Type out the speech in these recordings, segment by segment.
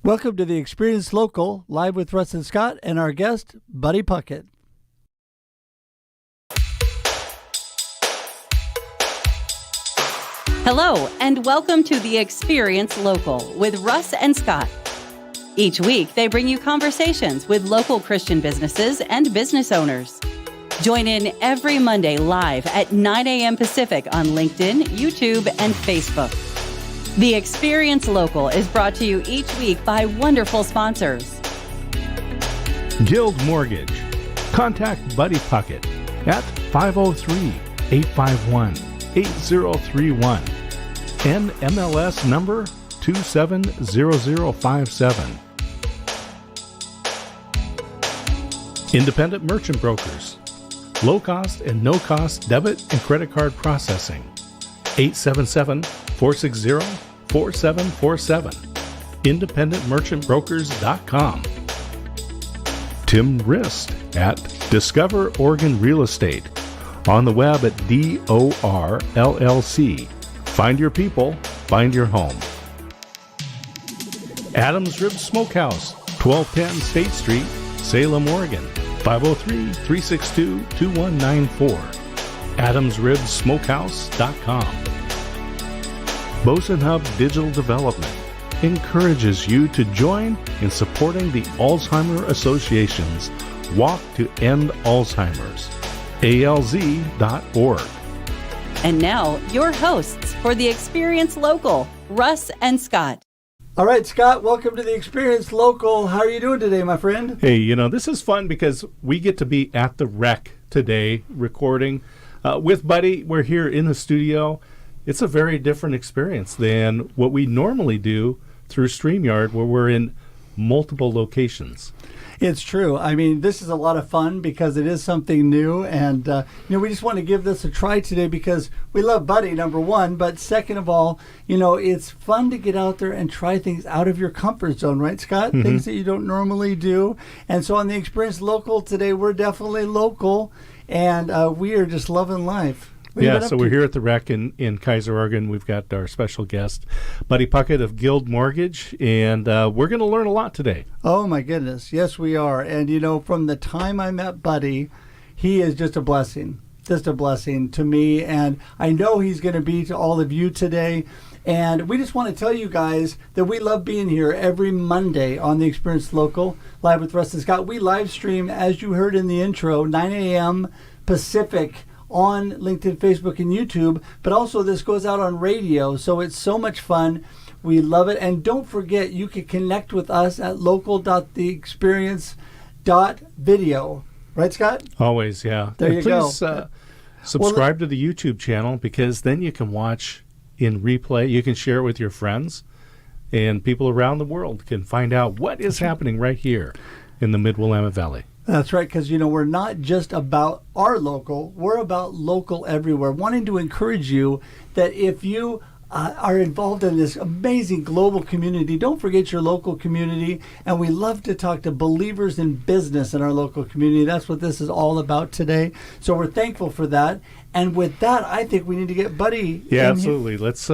Welcome to the Experience Local, live with Russ Scott and our guest, Buddy Puckett. Hello, and welcome to the Experience Local with Russ and Scott. Each week, they bring you conversations with local Christian businesses and business owners. Join in every Monday live at 9 a.m. Pacific on LinkedIn, YouTube, and Facebook. The Experience Local is brought to you each week by wonderful sponsors. Guild Mortgage. Contact Buddy Puckett at 503-851-8031. NMLS number 270057. Independent Merchant Brokers. Low-cost and no-cost debit and credit card processing. 877-460-4747. IndependentMerchantBrokers.com. Tim Rist at Discover Oregon Real Estate. On the web at DORLLC. Find your people, find your home. Adams Rib Smokehouse, 1210 State Street, Salem, Oregon. 503-362-2194. AdamsRibSmokehouse.com. Bosun Hub Digital Development encourages you to join in supporting the Alzheimer Association's Walk to End Alzheimer's, alz.org. And now, your hosts for the Experience Local, Russ and Scott. All right, Scott, welcome to the Experience Local. How are you doing today, my friend? Hey, this is fun because we get to be at the rec today recording with Buddy. We're here in the studio. It's a very different experience than what we normally do through StreamYard, where we're in multiple locations. It's true. I mean, this is a lot of fun because it is something new. And, we just want to give this a try today because we love Buddy, number one. But second of all, it's fun to get out there and try things out of your comfort zone, right, Scott? Mm-hmm. Things that you don't normally do. And so on the Experience Local today, we're definitely local. And we are just loving life. Yeah, so we're here at the rec in Kaiser, Oregon. We've got our special guest, Buddy Puckett of Guild Mortgage, and we're going to learn a lot today. Oh, my goodness. Yes, we are. And, from the time I met Buddy, he is just a blessing to me. And I know he's going to be to all of you today. And we just want to tell you guys that we love being here every Monday on the Experience Local, live with Russ and Scott. We live stream, as you heard in the intro, 9 a.m. Pacific on LinkedIn, Facebook, and YouTube, but also this goes out on radio, so it's so much fun. We love it. And don't forget, you can connect with us at local.theexperience.video. Right, Scott? Always, yeah. There you go. Please subscribe to the YouTube channel, because then you can watch in replay. You can share it with your friends, and people around the world can find out what is happening right here in the Mid-Willamette Valley. That's right, because, we're not just about our local. We're about local everywhere, wanting to encourage you that if you are involved in this amazing global community, don't forget your local community. And we love to talk to believers in business in our local community. That's what this is all about today. So we're thankful for that. And with that, I think we need to get Buddy. Yeah, absolutely. Let's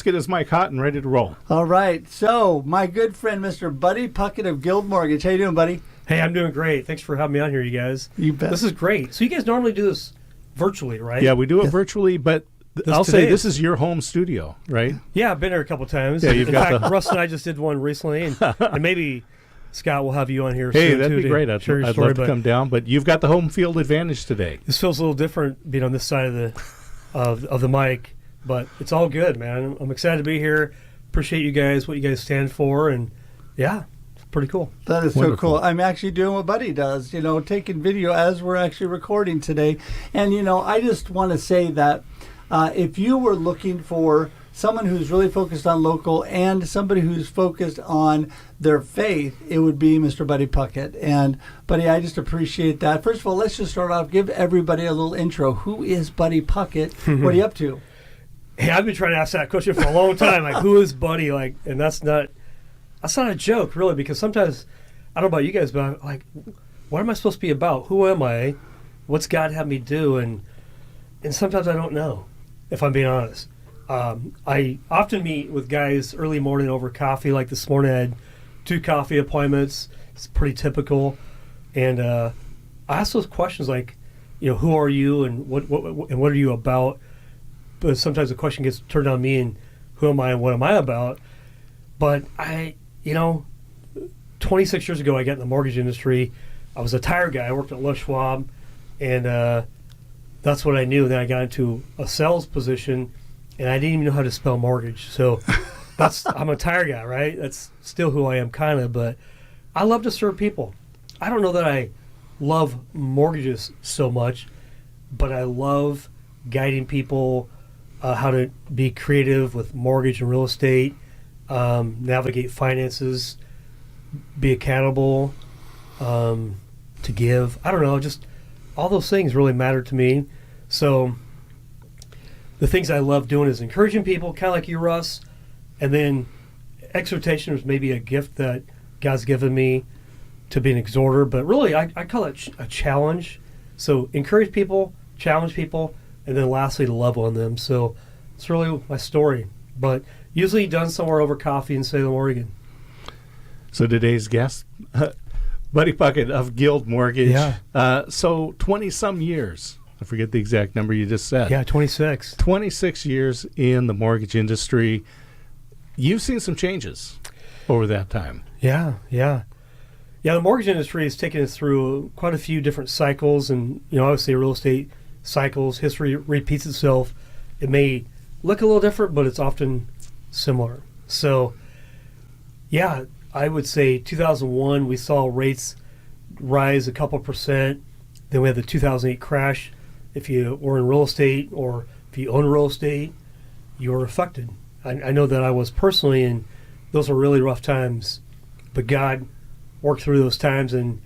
get his mic hot and ready to roll. All right. So my good friend, Mr. Buddy Puckett of Guild Mortgage. How you doing, buddy? Hey, I'm doing great. Thanks for having me on here, you guys. You bet. This is great. So you guys normally do this virtually, right? Yeah, we do it virtually, but I'll say this is your home studio, right? Yeah, I've been here a couple times. Yeah, in fact, Russ and I just did one recently, and maybe Scott will have you on here soon. Hey, that'd be great. I'd love to come down, but you've got the home field advantage today. This feels a little different being on this side of the mic, but it's all good, man. I'm excited to be here. Appreciate you guys, what you guys stand for, and yeah. Pretty cool. That is wonderful. So cool. I'm actually doing what Buddy does, taking video as we're actually recording today. And, I just want to say that if you were looking for someone who's really focused on local and somebody who's focused on their faith, it would be Mr. Buddy Puckett. And, Buddy, I just appreciate that. First of all, let's just start off, give everybody a little intro. Who is Buddy Puckett? What are you up to? Hey, I've been trying to ask that question for a long time. Who is Buddy? And that's not a joke, really, because sometimes, I don't know about you guys, but what am I supposed to be about? Who am I? What's God had me do? And sometimes I don't know, if I'm being honest. I often meet with guys early morning over coffee. Like this morning, I had 2 coffee appointments. It's pretty typical. And I ask those questions like, who are you and what are you about? But sometimes the question gets turned on me and who am I and what am I about? But 26 years ago, I got in the mortgage industry. I was a tire guy. I worked at Les Schwab, and that's what I knew. Then I got into a sales position, and I didn't even know how to spell mortgage. So I'm a tire guy, right? That's still who I am, kind of. But I love to serve people. I don't know that I love mortgages so much, but I love guiding people how to be creative with mortgage and real estate, navigate finances, be accountable, to give. I don't know, just all those things really matter to me. So the things I love doing is encouraging people, kind of like you, Russ, and then exhortation is maybe a gift that God's given me to be an exhorter, but really I call it a challenge. So encourage people, challenge people, and then lastly to love on them. So it's really my story, but usually done somewhere over coffee in Salem, Oregon. So today's guest, Buddy Puckett of Guild Mortgage. Yeah. So 20-some years. I forget the exact number you just said. Yeah, 26. 26 years in the mortgage industry. You've seen some changes over that time. Yeah. The mortgage industry has taken us through quite a few different cycles, and obviously real estate cycles, history repeats itself. It may look a little different, but it's often similar. So, yeah, I would say 2001 we saw rates rise a couple percent. Then we had the 2008 crash. If you were in real estate or if you own real estate, you were affected. I know that I was personally, and those were really rough times. But God worked through those times, and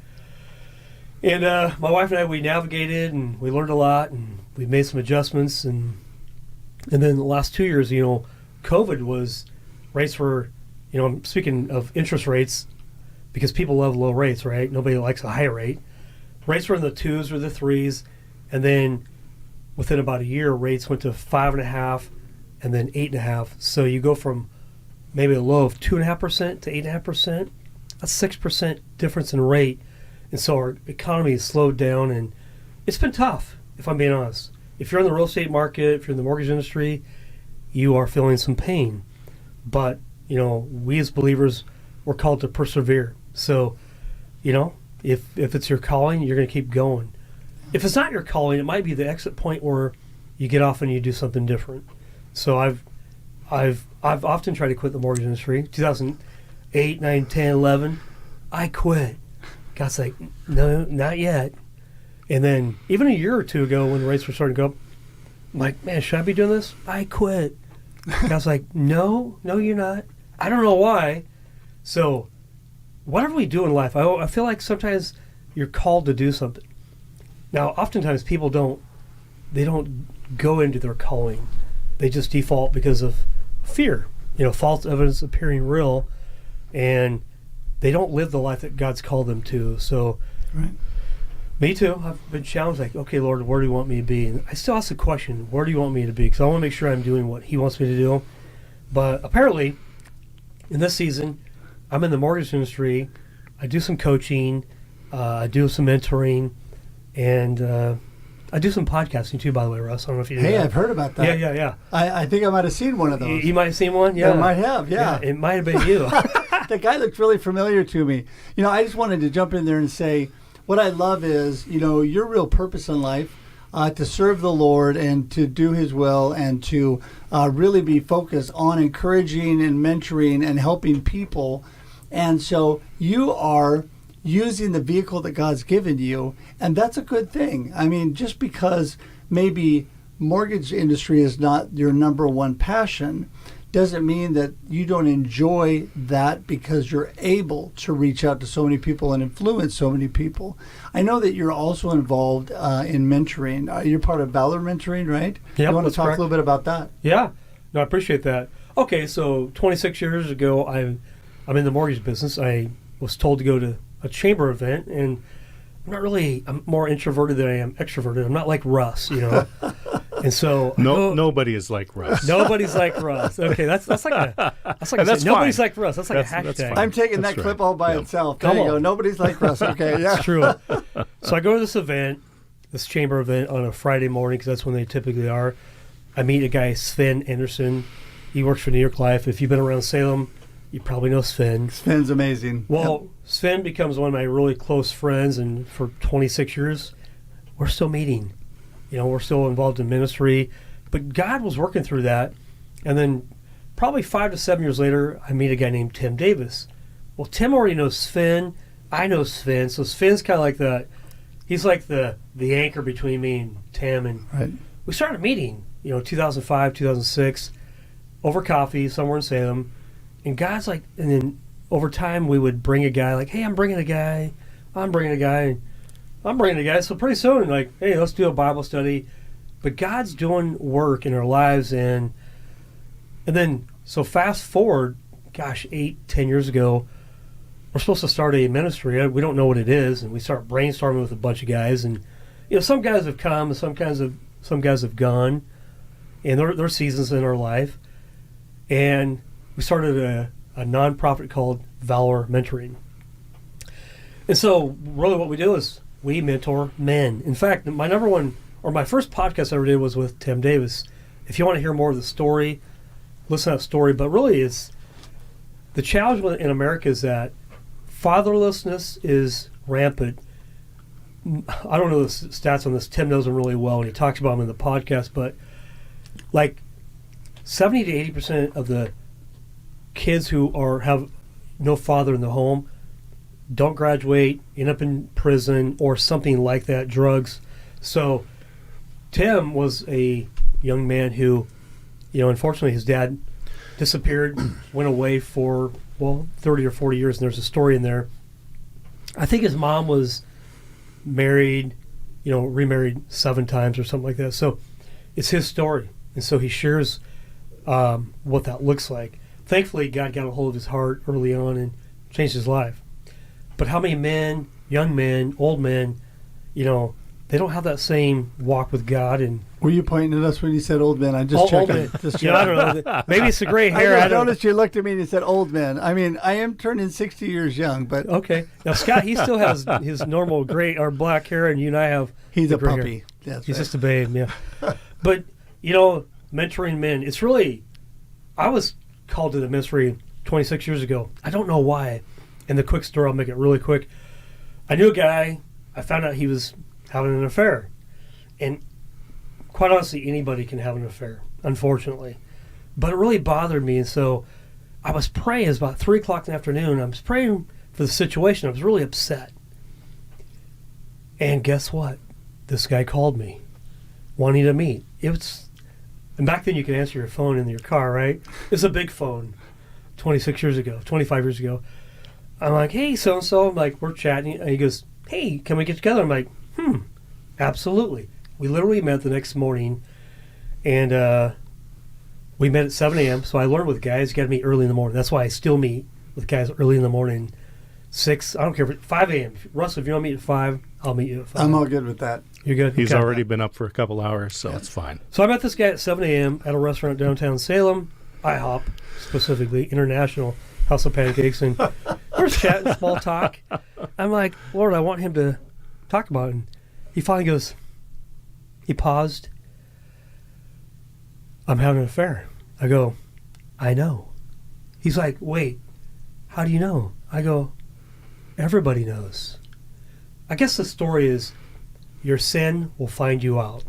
my wife and I, we navigated and we learned a lot, and we made some adjustments, and then the last 2 years, COVID was, rates were, I'm speaking of interest rates because people love low rates, right? Nobody likes a high rate. Rates were in the 2s or the 3s, and then within about a year, rates went to 5.5% and then 8.5%. So you go from maybe a low of 2.5% to 8.5%. That's 6% difference in rate. And so our economy has slowed down, and it's been tough, if I'm being honest. If you're in the real estate market, if you're in the mortgage industry, you are feeling some pain. But, we as believers, we're called to persevere. So, if it's your calling, you're going to keep going. If it's not your calling, it might be the exit point where you get off and you do something different. So I've often tried to quit the mortgage industry. 2008, 9, 10, 11, I quit. God's like, no, not yet. And then even a year or two ago when the rates were starting to go up, I'm like, man, should I be doing this? I quit. God's like, no, you're not. I don't know why. So whatever we do in life, I feel like sometimes you're called to do something. Now, oftentimes people don't go into their calling. They just default because of fear, false evidence appearing real, and they don't live the life that God's called them to. So, right. Me too. I've been challenged like, okay, Lord, where do you want me to be? And I still ask the question, where do you want me to be? Because I want to make sure I'm doing what He wants me to do. But apparently, in this season, I'm in the mortgage industry. I do some coaching. I do some mentoring. And I do some podcasting too, by the way, Russ. I don't know if you do that. I've heard about that. Yeah. I think I might have seen one of those. You might have seen one? Yeah. I might have, yeah. It might have been you. The guy looked really familiar to me. I just wanted to jump in there and say, what I love is, your real purpose in life, to serve the Lord and to do His will and to really be focused on encouraging and mentoring and helping people. And so you are using the vehicle that God's given you, and that's a good thing. I mean, just because maybe mortgage industry is not your number one passion doesn't mean that you don't enjoy that because you're able to reach out to so many people and influence so many people. I know that you're also involved in mentoring. You're part of Valor Mentoring, right? Yeah, you want to talk correct. a little bit about that? Yeah. No, I appreciate that. Okay, so 26 years ago, I'm in the mortgage business. I was told to go to a chamber event, and I'm more introverted than I am extroverted. I'm not like Russ, And so nobody is like Russ. Nobody's like Russ. Okay, that's like nobody's like Russ. That's like a hashtag. I'm taking that clip all by itself. There you go. Nobody's like Russ. Okay, yeah. It's true. So I go to this event, this chamber event on a Friday morning because that's when they typically are. I meet a guy, Sven Anderson. He works for New York Life. If you've been around Salem, you probably know Sven. Sven's amazing. Well, Sven becomes one of my really close friends, and for 26 years, we're still meeting. We're still involved in ministry. But God was working through that. And then probably 5 to 7 years later, I meet a guy named Tim Davis. Well, Tim already knows Sven. I know Sven. So Sven's kind of like he's like the anchor between me and Tim. And we started meeting, 2005, 2006, over coffee somewhere in Salem. And God's like, and then over time we would bring a guy, like, hey, I'm bringing a guy. So pretty soon, like, hey, let's do a Bible study. But God's doing work in our lives. And then, so fast forward, 8-10 years ago, we're supposed to start a ministry. We don't know what it is. And we start brainstorming with a bunch of guys. And, some guys have come and some guys have gone. And there are seasons in our life. And we started a nonprofit called Valor Mentoring. And so really what we do is we mentor men. In fact, my first podcast I ever did was with Tim Davis. If you want to hear more of the story, listen to that story. But really it's the challenge in America is that fatherlessness is rampant. I don't know the stats on this. Tim knows them really well, and he talks about them in the podcast. But like 70 to 80% of the kids who have no father in the home don't graduate, end up in prison or something like that, drugs. So Tim was a young man who, unfortunately his dad disappeared, went away for, 30 or 40 years, and there's a story in there. I think his mom was married, remarried 7 times or something like that. So it's his story. And so he shares what that looks like. Thankfully, God got a hold of his heart early on and changed his life. But how many men, young men, old men, they don't have that same walk with God. And were you pointing at us when you said old men? I'm just checking. I don't know. Maybe it's the gray hair. I noticed you looked at me and you said old men. I mean, I am turning 60 years young, but okay. Now Scott, he still has his normal gray or black hair, and you and I have. He's a puppy. He's just a babe. Yeah. But mentoring men. It's really. I was called to the ministry 26 years ago. I don't know why. And the quick story, I'll make it really quick. I knew a guy. I found out he was having an affair. And quite honestly, anybody can have an affair, unfortunately. But it really bothered me. And so I was praying. It was about 3 o'clock in the afternoon. I was praying for the situation. I was really upset. And guess what? This guy called me, wanting to meet. And back then you could answer your phone in your car, right? It was a big phone 25 years ago. I'm like, hey, so-and-so. I'm like, we're chatting. And he goes, hey, can we get together? I'm like, absolutely. We literally met the next morning, and we met at 7 a.m. So I learned with guys, you got to meet early in the morning. That's why I still meet with guys early in the morning. 6, I don't care, 5 a.m. Russ, if you want to meet at 5, I'll meet you at 5. I'm all good with that. You're good? He's already been up for a couple hours, so it's fine. So I met this guy at 7 a.m. at a restaurant downtown Salem, IHOP, specifically, International House of Pancakes, and we're chatting, small talk. I'm like, Lord, I want him to talk about it. And he finally goes, he paused. I'm having an affair. I go, I know. He's like, wait, how do you know? I go, everybody knows. I guess the story is your sin will find you out,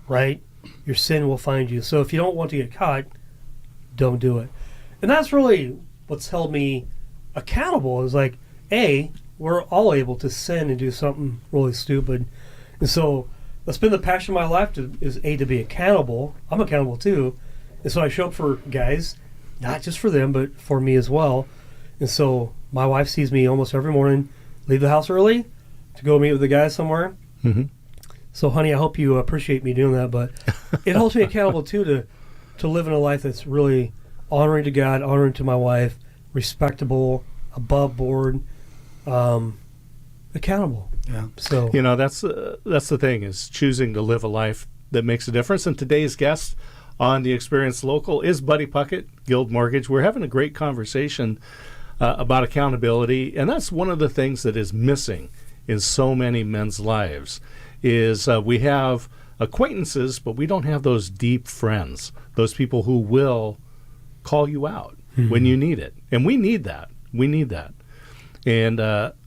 right? Your sin will find you. So if you don't want to get caught, don't do it. And that's really what's held me accountable is like, we're all able to sin and do something really stupid. And so that's been the passion of my life is to be accountable. I'm accountable too. And so I show up for guys, not just for them, but for me as well. And so my wife sees me almost every morning, leave the house early to go meet with the guys somewhere. So, honey, I hope you appreciate me doing that. But it holds me accountable, too, to live in a life that's really honoring to God, honoring to my wife, respectable, above board, accountable. Yeah. So that's the thing is choosing to live a life that makes a difference. And today's guest on the Experience Local is Buddy Puckett, Guild Mortgage. We're having a great conversation about accountability, and that's one of the things that is missing in so many men's lives is we have acquaintances, but we don't have those deep friends, those people who will call you out when you need it. And we need that. We need that. And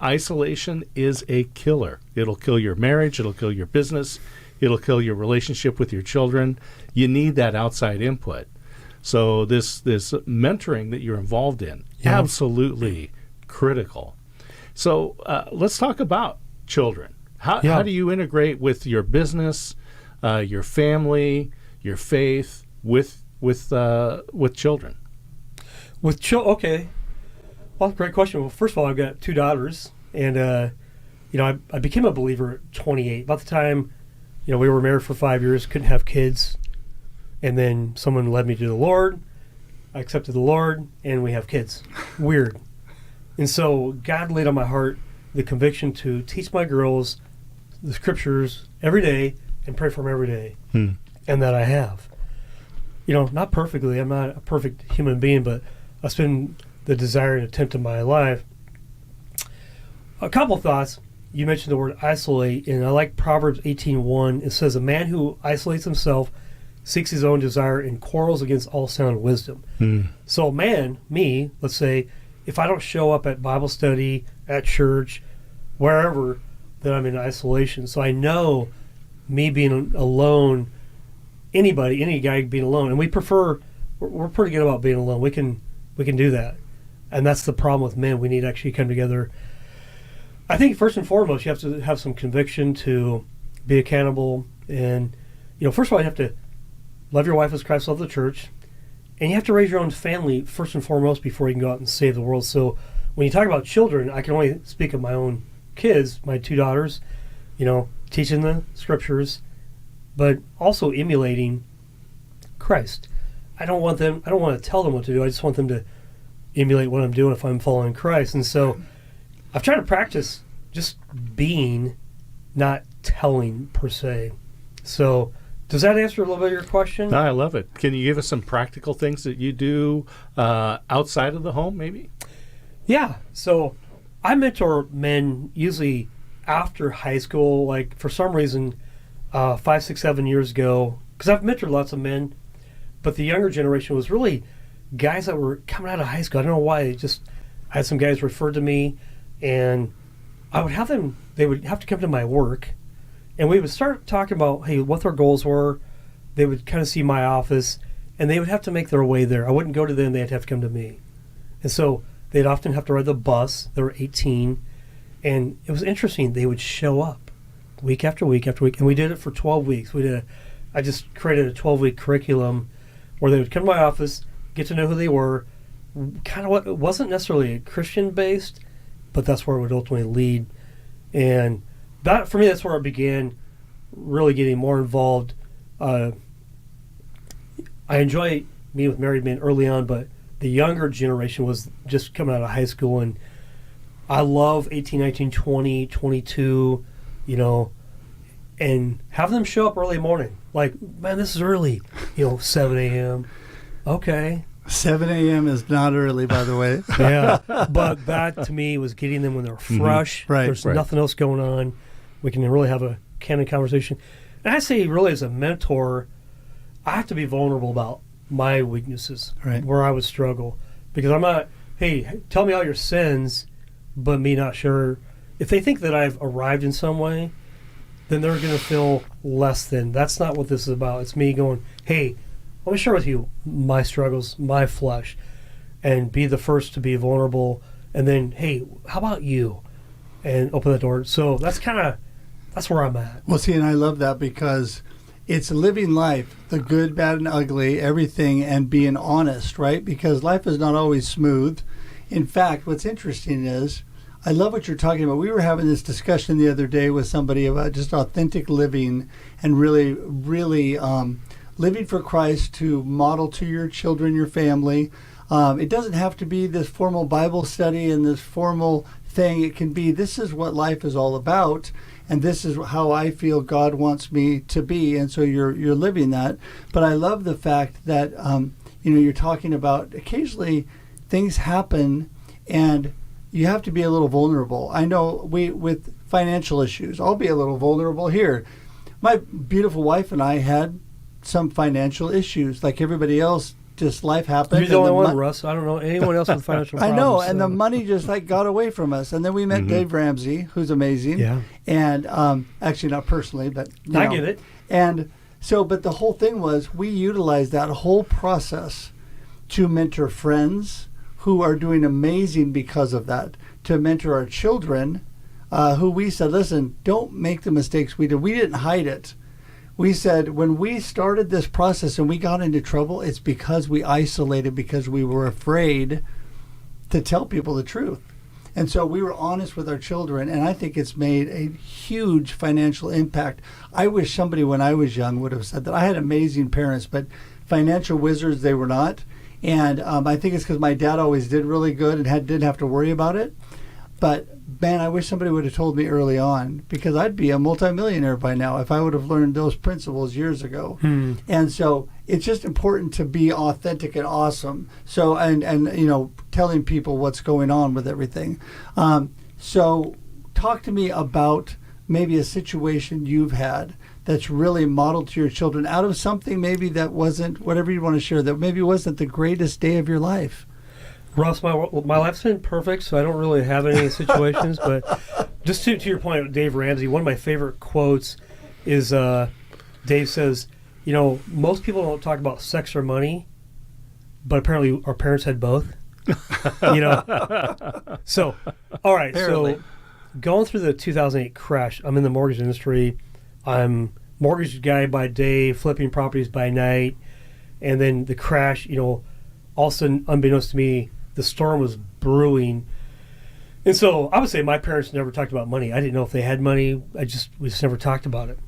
isolation is a killer. It'll kill your marriage. It'll kill your business. It'll kill your relationship with your children. You need that outside input. So this mentoring that you're involved in, absolutely critical. So let's talk about children. How do you integrate with your business, your family, your faith, with children? Okay. Well, great question. Well, first of all, I've got 2 daughters, and I became a believer at 28. About the time, we were married for 5 years, couldn't have kids, and then someone led me to the Lord. I accepted the Lord, and we have kids. Weird. And so God laid on my heart the conviction to teach my girls the scriptures every day and pray for them every day, and that I have. Not perfectly. I'm not a perfect human being, but that's been the desire and attempt of my life. A couple thoughts. You mentioned the word isolate, and I like Proverbs 18:1. It says, "A man who isolates himself seeks his own desire and quarrels against all sound wisdom." So me, let's say, if I don't show up at Bible study, at church, wherever, then I'm in isolation. So I know me being alone, any guy being alone, and we're pretty good about being alone. We can do that. And that's the problem with men. We need to actually come together. I think first and foremost, you have to have some conviction to be accountable. And, first of all, you have to love your wife as Christ loved the church. And you have to raise your own family first and foremost before you can go out and save the world. So when you talk about children, I can only speak of my own kids, my 2 daughters, teaching the scriptures, but also emulating Christ. I don't want to tell them what to do. I just want them to emulate what I'm doing if I'm following Christ. And so I've tried to practice just being, not telling per se. So does that answer a little bit of your question? No, I love it. Can you give us some practical things that you do outside of the home, maybe? Yeah. So I mentor men usually after high school, like for some reason, 5, 6, 7 years ago, because I've mentored lots of men, but the younger generation was really guys that were coming out of high school. I don't know why. I had some guys referred to me, and I would have them, they would have to come to my work, and we would start talking about, hey, what their goals were. They would kind of see my office, and they would have to make their way there. I wouldn't go to them. They'd have to come to me. And so they'd often have to ride the bus. They were 18, and it was interesting. They would show up week after week after week, and we did it for 12 weeks. I just created a 12-week curriculum where they would come to my office, get to know who they were, kind of what it wasn't necessarily Christian-based, but that's where it would ultimately lead. And that, for me, that's where I began really getting more involved. I enjoy meeting with married men early on, but the younger generation was just coming out of high school, and I love 18, 19, 20, 22, and have them show up early morning. Like, man, this is early, 7 a.m. Okay. 7 a.m. is not early, by the way. Yeah, but that to me was getting them when they're fresh. Right. There's nothing else going on. We can really have a candid conversation. And I say, really, as a mentor, I have to be vulnerable about my weaknesses, where I would struggle. Because I'm not, hey, tell me all your sins, but me not sure. If they think that I've arrived in some way, then they're going to feel less than. That's not what this is about. It's me going, hey, let me share with you my struggles, my flesh, and be the first to be vulnerable. And then, hey, how about you? And open the door. So that's where I'm at. Well, see, and I love that because it's living life, the good, bad, and ugly, everything, and being honest, right? Because life is not always smooth. In fact, what's interesting is, I love what you're talking about. We were having this discussion the other day with somebody about just authentic living and really, really living for Christ to model to your children, your family. It doesn't have to be this formal Bible study and this formal thing. It can be, this is what life is all about, and this is how I feel God wants me to be, and so you're living that. But I love the fact that you're talking about occasionally things happen, and you have to be a little vulnerable. I know with financial issues, I'll be a little vulnerable here. My beautiful wife and I had some financial issues, like everybody else. Just life happened. You're the only one, Russ. I don't know anyone else with financial problems. I know, and the money just got away from us. And then we met Dave Ramsey, who's amazing. Yeah. And actually not personally, but I get it. And so, but the whole thing was we utilized that whole process to mentor friends who are doing amazing because of that, to mentor our children, who we said, listen, don't make the mistakes we did. We didn't hide it. We said when we started this process and we got into trouble, it's because we isolated, because we were afraid to tell people the truth. And so we were honest with our children, and I think it's made a huge financial impact. I wish somebody when I was young would have said that. I had amazing parents, but financial wizards they were not. And I think it's because my dad always did really good and didn't have to worry about it. But man, I wish somebody would have told me early on, because I'd be a multimillionaire by now if I would have learned those principles years ago. And so it's just important to be authentic and awesome. So, and telling people what's going on with everything. So talk to me about maybe a situation you've had that's really modeled to your children out of something maybe that wasn't, whatever you want to share, that maybe wasn't the greatest day of your life. Russ, my life's been perfect, so I don't really have any situations. But just to your point with Dave Ramsey, one of my favorite quotes is Dave says, most people don't talk about sex or money, but apparently our parents had both. So, all right. Apparently. So going through the 2008 crash, I'm in the mortgage industry. I'm mortgage guy by day, flipping properties by night. And then the crash, all of a sudden, unbeknownst to me, the storm was brewing. And so I would say my parents never talked about money. I didn't know if they had money. We just never talked about it.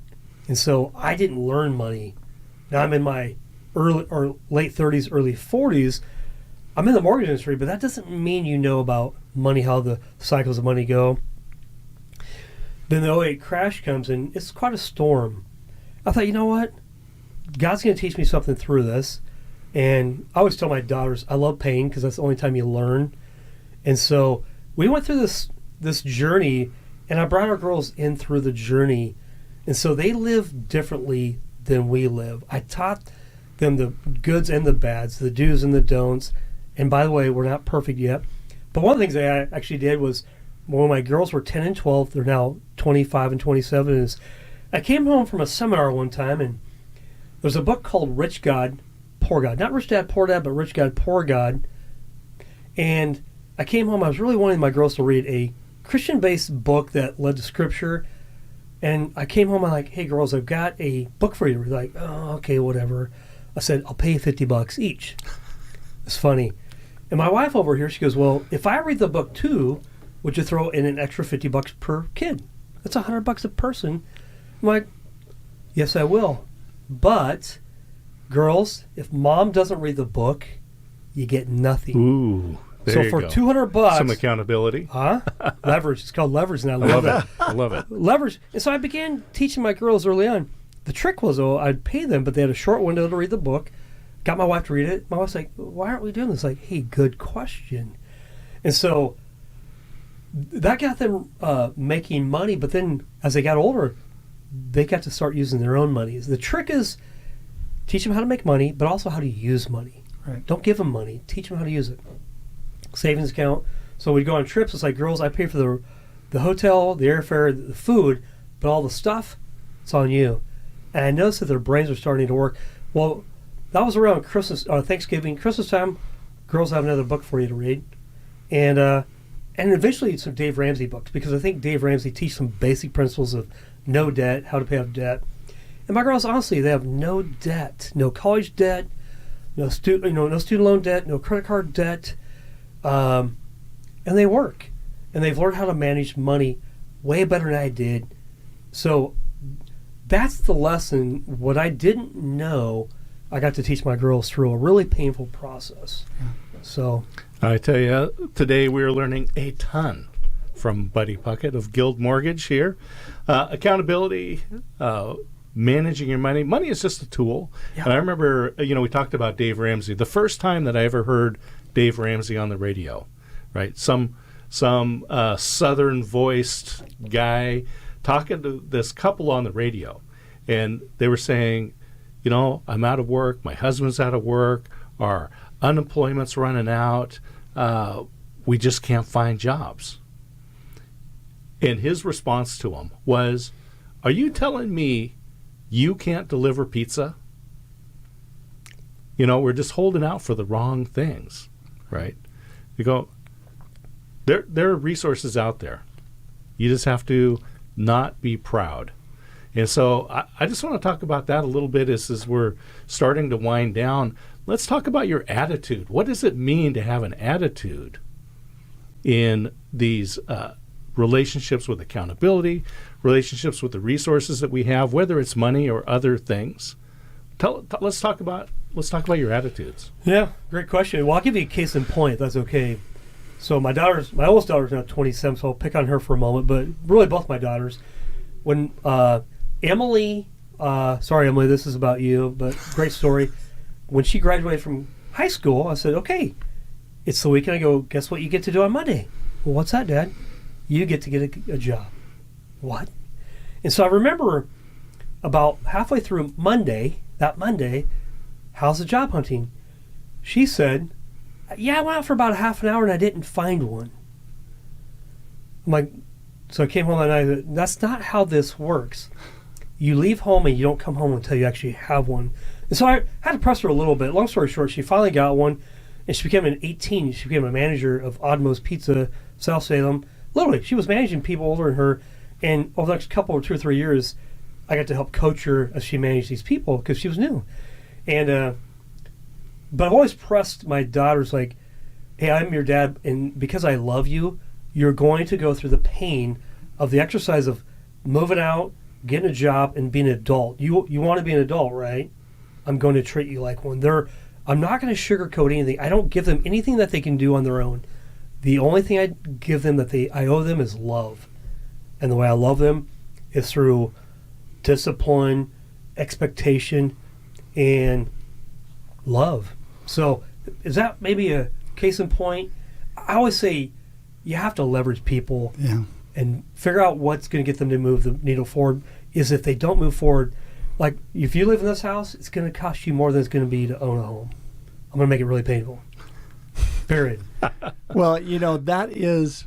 And so I didn't learn money. Now I'm in my late 30s, early 40s. I'm in the mortgage industry, but that doesn't mean you know about money, how the cycles of money go. Then the 2008 crash comes, and it's quite a storm. I thought, you know what? God's going to teach me something through this. And I always tell my daughters, I love pain because that's the only time you learn. And so we went through this journey, and I brought our girls in through the journey. And so they live differently than we live. I taught them the goods and the bads, the do's and the don'ts. And by the way, we're not perfect yet. But one of the things I actually did was when my girls were 10 and 12, they're now 25 and 27, is I came home from a seminar one time, and there's a book called Rich God, Poor God. Not Rich Dad, Poor Dad, but Rich God, Poor God. And I came home, I was really wanting my girls to read a Christian-based book that led to Scripture. And I came home, I'm like, hey, girls, I've got a book for you to read. Like, oh, okay, whatever. I said, I'll pay you $50 each. It's funny. And my wife over here, she goes, well, if I read the book too, would you throw in an extra $50 per kid? That's $100 a person. I'm like, yes, I will. But, girls, if mom doesn't read the book, you get nothing. Ooh, there so you for go. $200, some accountability. Huh? Leverage. It's called leverage now. I love it. I love it. Leverage. And so I began teaching my girls early on. The trick was, though, I'd pay them, but they had a short window to read the book. Got my wife to read it. My wife's like, why aren't we doing this? Like, hey, good question. And so that got them making money, but then as they got older, they got to start using their own money. The trick is teach them how to make money, but also how to use money. Right. Don't give them money. Teach them how to use it. Savings account. So we'd go on trips. It's like, girls, I pay for the hotel, the airfare, the food, but all the stuff, it's on you. And I noticed that their brains are starting to work. Well, that was around Christmas, Thanksgiving, Christmas time. Girls have another book for you to read. And eventually some Dave Ramsey books, because I think Dave Ramsey teaches some basic principles of no debt, how to pay off debt. And my girls, honestly, they have no debt, no college debt, no student loan debt, no credit card debt, and they work, and they've learned how to manage money way better than I did. So that's the lesson. What I didn't know, I got to teach my girls through a really painful process. So I tell you, today we're learning a ton from Buddy Puckett of Guild Mortgage here. Accountability, managing your money. Money is just a tool. Yeah. And I remember, we talked about Dave Ramsey. The first time that I ever heard Dave Ramsey on the radio, right? Some Southern-voiced guy talking to this couple on the radio. And they were saying, I'm out of work. My husband's out of work. Our unemployment's running out. We just can't find jobs. And his response to him was, are you telling me you can't deliver pizza? We're just holding out for the wrong things, right? You go, there are resources out there. You just have to not be proud. And so I just want to talk about that a little bit as we're starting to wind down. Let's talk about your attitude. What does it mean to have an attitude in these relationships with accountability, relationships with the resources that we have, whether it's money or other things? Let's talk about your attitudes. Yeah, great question. Well, I'll give you a case in point, if that's okay. So my oldest daughter's now 27, so I'll pick on her for a moment, but really both my daughters. When Emily, sorry Emily, this is about you, but great story. When she graduated from high school, I said, okay, it's the weekend. I go, guess what you get to do on Monday? Well, what's that, Dad? You get to get a job. What? And so I remember about halfway through that Monday, how's the job hunting? She said, yeah, I went out for about a half an hour and I didn't find one. I'm like, so I came home that night. That's not how this works. You leave home and you don't come home until you actually have one. And so I had to press her a little bit. Long story short, she finally got one, and she became she became a manager of Oddmo's Pizza, South Salem. Literally, she was managing people older than her, and over the next couple or 2 or 3 years, I got to help coach her as she managed these people because she was new. And but I've always pressed my daughters like, hey, I'm your dad, and because I love you, you're going to go through the pain of the exercise of moving out, getting a job, and being an adult. You want to be an adult, right? I'm going to treat you like one. I'm not going to sugarcoat anything. I don't give them anything that they can do on their own. The only thing I give them that I owe them is love. And the way I love them is through discipline, expectation, and love. So is that maybe a case in point? I always say you have to leverage people and figure out what's going to get them to move the needle forward. Is if they don't move forward, like if you live in this house, it's going to cost you more than it's going to be to own a home. I'm going to make it really painful. Period. Well, that is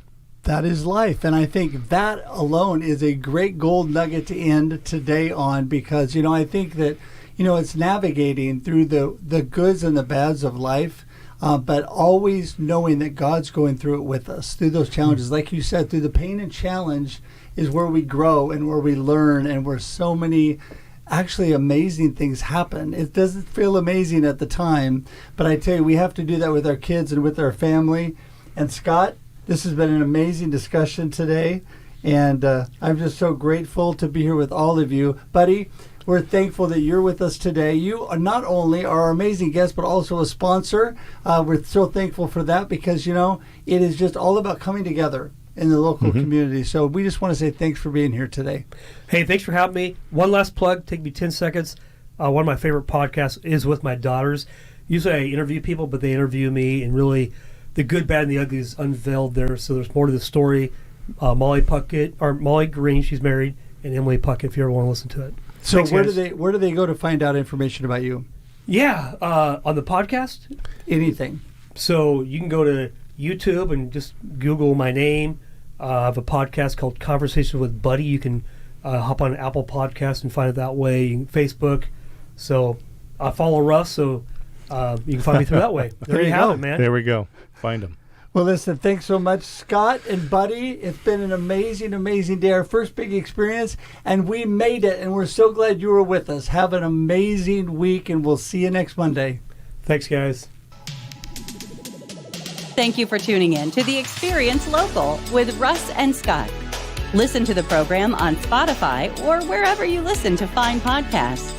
life. And I think that alone is a great gold nugget to end today on, because, I think that, it's navigating through the goods and the bads of life, but always knowing that God's going through it with us through those challenges. Like you said, through the pain and challenge is where we grow and where we learn, and where so many actually amazing things happen. It doesn't feel amazing at the time, but I tell you, we have to do that with our kids and with our family. And Scott, this has been an amazing discussion today, and I'm just so grateful to be here with all of you. Buddy, we're thankful that you're with us today. You are not only our amazing guest, but also a sponsor. We're so thankful for that, because, it is just all about coming together in the local community. So we just want to say thanks for being here today. Hey, thanks for having me. One last plug, take me 10 seconds. One of my favorite podcasts is with my daughters. Usually I interview people, but they interview me, and really the good, bad, and the ugly is unveiled there. So there's more to the story. Molly Green, she's married, and Emily Puckett, if you ever want to listen to it. So thanks, where do they go to find out information about you? Yeah, on the podcast? Anything. So you can go to YouTube and just Google my name. I have a podcast called Conversations with Buddy. You can hop on Apple Podcast and find it that way. You can Facebook. So I follow Russ, so you can find me through that way. There you have it, man. There we go. Find him. Well, listen, thanks so much, Scott and Buddy. It's been an amazing, amazing day. Our first big experience, and we made it, and we're so glad you were with us. Have an amazing week, and we'll see you next Monday. Thanks, guys. Thank you for tuning in to The Experience Local with Russ and Scott. Listen to the program on Spotify or wherever you listen to fine podcasts.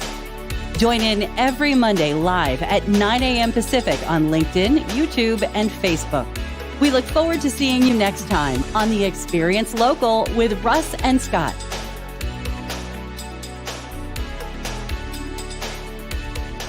Join in every Monday live at 9 a.m. Pacific on LinkedIn, YouTube, and Facebook. We look forward to seeing you next time on The Experience Local with Russ and Scott.